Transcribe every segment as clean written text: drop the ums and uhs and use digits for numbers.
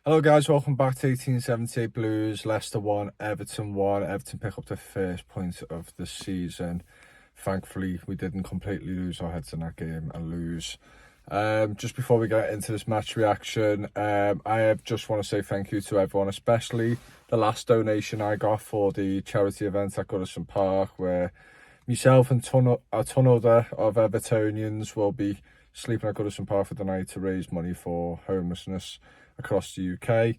Hello guys, welcome back to 1878 Blues. Leicester 1, Everton 1. Everton pick up the first point of the season. Thankfully, we didn't completely lose our heads in that game and lose. Just before we get into this match reaction, I just want to say thank you to everyone, especially the last donation I got for the charity event at Goodison Park, where myself and a ton other of Evertonians will be sleeping at Goodison Park for the night to raise money for homelessness across the UK.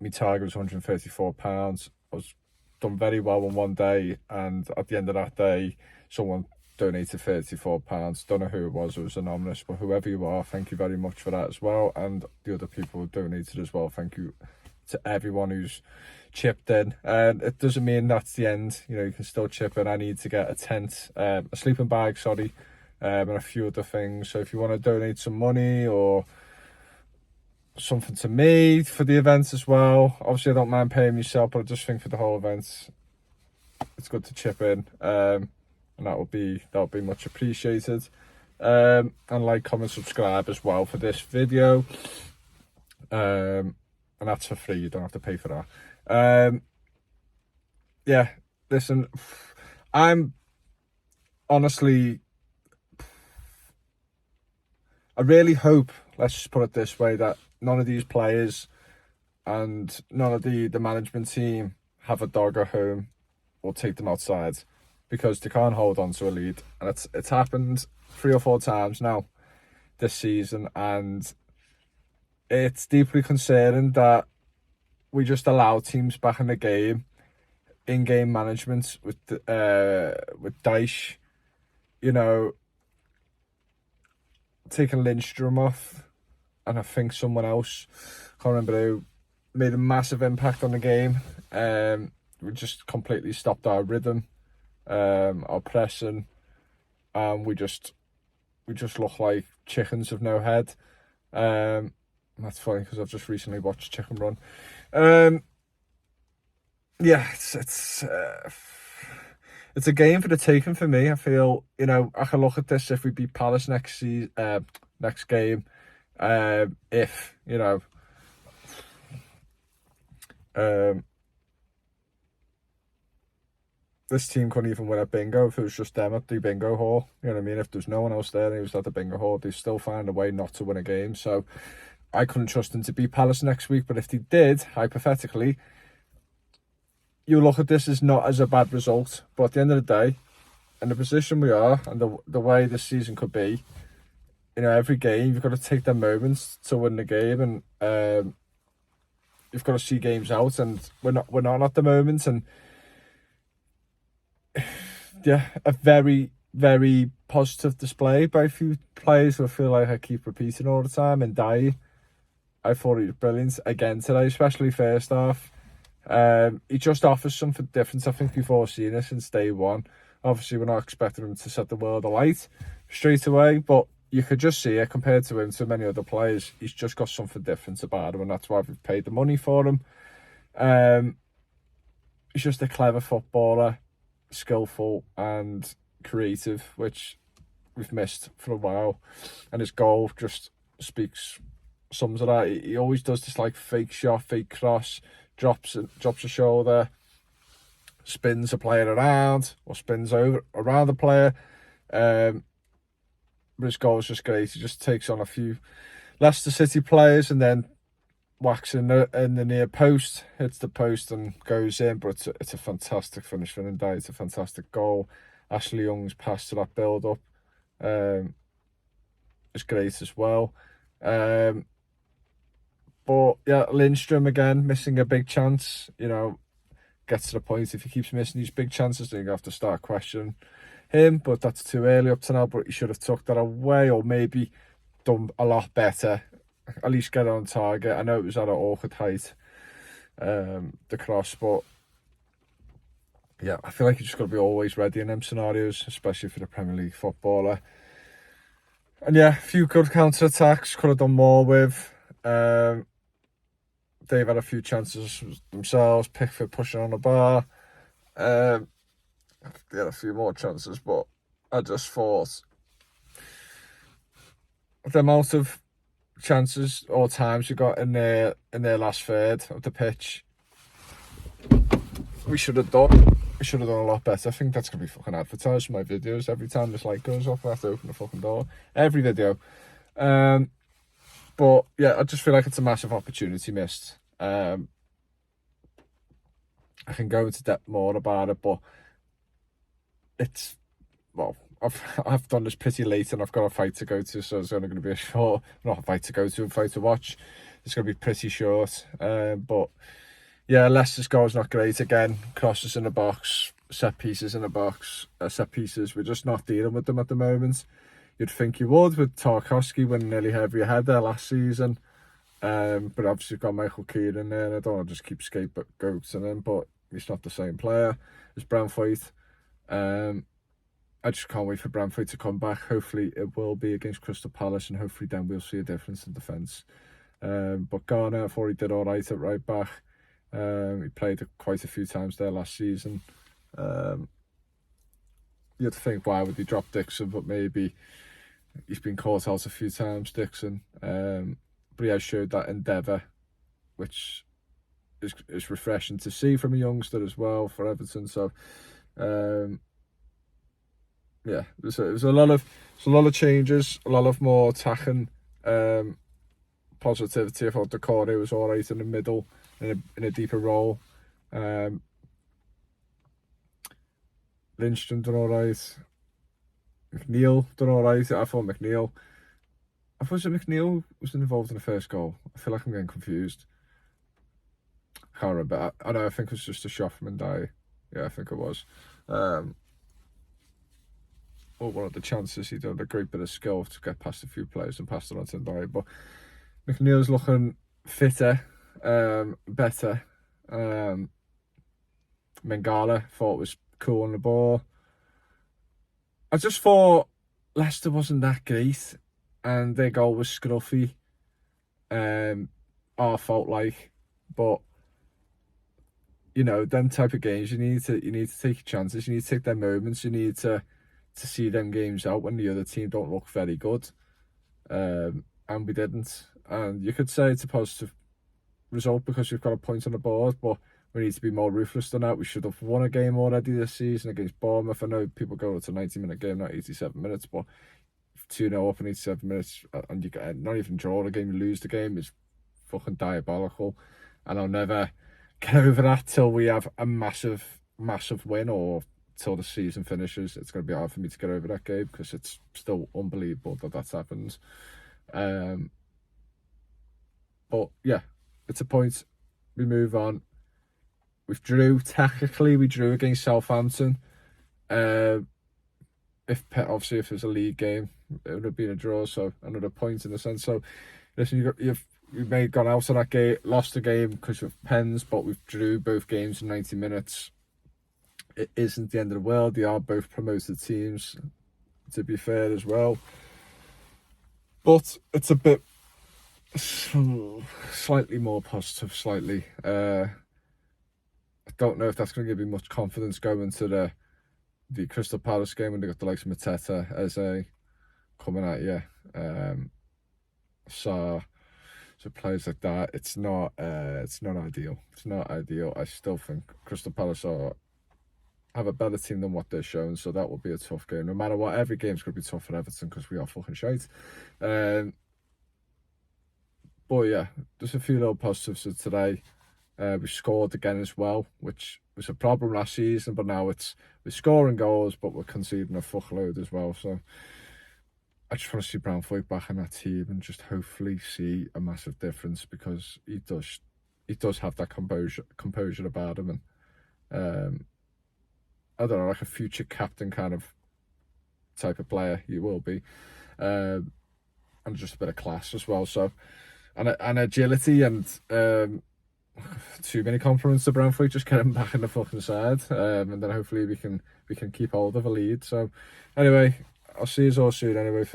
My target was £134. I was done very well on one day, and at the end of that day, someone donated £34. Don't know who it was anonymous, but whoever you are, thank you very much for that as well. And the other people who donated as well, thank you to everyone who's chipped in. And it doesn't mean that's the end. You know, you can still chip in. I need to get a tent, a sleeping bag, and a few other things. So if you want to donate some money or something to me for the events as well, obviously I don't mind paying myself, but I just think for the whole event it's good to chip in, and that'll be much appreciated. And like, comment, subscribe as well for this video, and that's for free. You don't have to pay for that. Yeah, listen, I'm honestly, I really hope, let's just put it this way, that none of these players and none of the management team have a dog at home or take them outside, because they can't hold on to a lead. And it's happened 3 or 4 times now this season, and it's deeply concerning that we just allow teams back in the game, in-game management with Dyche, you know, taking Lindstrom off, and I think someone else, can't remember who, made a massive impact on the game. We just completely stopped our rhythm, our pressing, and we just look like chickens with no head. That's funny because I've just recently watched Chicken Run. Yeah, it's a game for the taking for me. I feel, you know, I can look at this if we beat Palace next game. If, you know, this team couldn't even win a bingo if it was just them at the bingo hall. You know what I mean? If there's no one else there and he was at the bingo hall, they still find a way not to win a game. So I couldn't trust them to beat Palace next week. But if they did, hypothetically, you look at this as not as a bad result. But at the end of the day, in the position we are and the way this season could be, you know, every game you've got to take their moments to win the game, and you've got to see games out, and we're not at the moment. And yeah, a very, very positive display by a few players who I feel like I keep repeating all the time. And I thought he was brilliant again today, especially first half. He just offers something different. I think we've all seen it since day one. Obviously, we're not expecting him to set the world alight straight away, but you could just see it compared to him, to many other players. He's just got something different about him, and that's why we've paid the money for him. He's just a clever footballer, skillful and creative, which we've missed for a while. And his goal just sums it up. He always does this like fake shot, fake cross, drops a shoulder, spins a player around, or spins around the player. But his goal is just great. He just takes on a few Leicester City players and then whacks in the near post, hits the post and goes in. But it's a fantastic finish for Ndai. It's a fantastic goal. Ashley Young's pass to that build-up is great as well. But yeah, Lindstrom again, missing a big chance. You know, gets to the point, if he keeps missing these big chances, then you have to start questioning him. But that's too early up to now. But he should have took that away, or maybe done a lot better. At least get on target. I know it was at an awkward height, the cross, but yeah, I feel like you just got to be always ready in them scenarios, especially for the Premier League footballer. And yeah, a few good counter attacks, could have done more with. They've had a few chances themselves. Pickford pushing on the bar. They had a few more chances, but I just thought the amount of chances or times we got in their last third of the pitch, we should have done. We should have done a lot better. I think that's going to be fucking advertised for my videos. Every time this light goes off, I have to open the fucking door. Every video. But yeah, I just feel like it's a massive opportunity missed. I can go into depth more about it, but it's, well, I've done this pretty late and I've got a fight to go to, so it's only going to be a short, not a fight to go to, a fight to watch. It's going to be pretty short. But yeah, Leicester's goal is not great again. Crosses in the box, set pieces in the box, set pieces. We're just not dealing with them at the moment. You'd think you would with Tarkowski winning nearly every header last season. But obviously you've got Michael Keane in there, and I don't want to just keep scapegoating him, but he's not the same player as Brentford. I just can't wait for Brentford to come back. Hopefully it will be against Crystal Palace, and hopefully then we'll see a difference in defence. But Garner, I thought he did all right at right back. He played quite a few times there last season. You'd think, why would he drop Dixon? But maybe he's been caught out a few times, Dixon. But he has showed that endeavour, which is refreshing to see from a youngster as well for Everton. So, yeah, there's a lot of changes, a lot of more attacking positivity. I thought Decore was all right in the middle, in a deeper role. Lindstrom done all right. McNeil done all right. I thought McNeil was involved in the first goal. I feel like I'm getting confused. I can't remember. I know. I think it was just a shot from Ndiaye. Yeah, I think it was. Or one of the chances he done a great bit of skill to get past a few players and pass it on to Ndiaye. But McNeil's looking fitter, better. Mangala thought was cool on the ball. I just thought Leicester wasn't that great, and their goal was scruffy. Our fault, like, but you know, them type of games, you need to take your chances. You need to take their moments. You need to see them games out when the other team don't look very good. And we didn't. And you could say it's a positive result because we've got a point on the board, but we need to be more ruthless than that. We should have won a game already this season against Bournemouth. I know people go, it's a 90-minute game, not 87 minutes, but 2-0 up in 87 minutes and you get not even draw the game, you lose the game is fucking diabolical. And I'll never get over that till we have a massive win, or till the season finishes. It's going to be hard for me to get over that game because it's still unbelievable that that's happened. But yeah, it's a point. We move on. Technically we drew against Southampton. If it was a league game, it would have been a draw, so another point in a sense. So listen, you may have gone out of that game, lost the game because of pens, but we've drew both games in 90 minutes. It isn't the end of the world. They are both promoted teams, to be fair as well. But it's a bit slightly more positive, slightly. I don't know if that's going to give me much confidence going to the Crystal Palace game when they got the likes of Mateta, Eze coming at you. So players like that, it's not ideal. It's not ideal. I still think Crystal Palace have a better team than what they're showing, so that will be a tough game. No matter what, every game's going to be tough for Everton because we are fucking shite. But yeah, there's a few little positives of today. We scored again as well, which was a problem last season, but now we're scoring goals, but we're conceding a fuckload as well. So I just want to see Brentford back in that team and just hopefully see a massive difference, because he does have that composure about him, and I don't know, like a future captain kind of type of player he will be, and just a bit of class as well. So and agility and too many compliments to Brentford. Just get him back in the fucking side, and then hopefully we can keep hold of a lead. So anyway, I'll see you all soon. Anyway,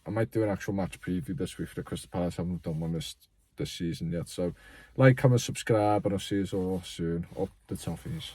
I might do an actual match preview this week for the Crystal Palace. I haven't done one this season yet. So like, comment, subscribe, and I'll see you all soon. Up the toffees.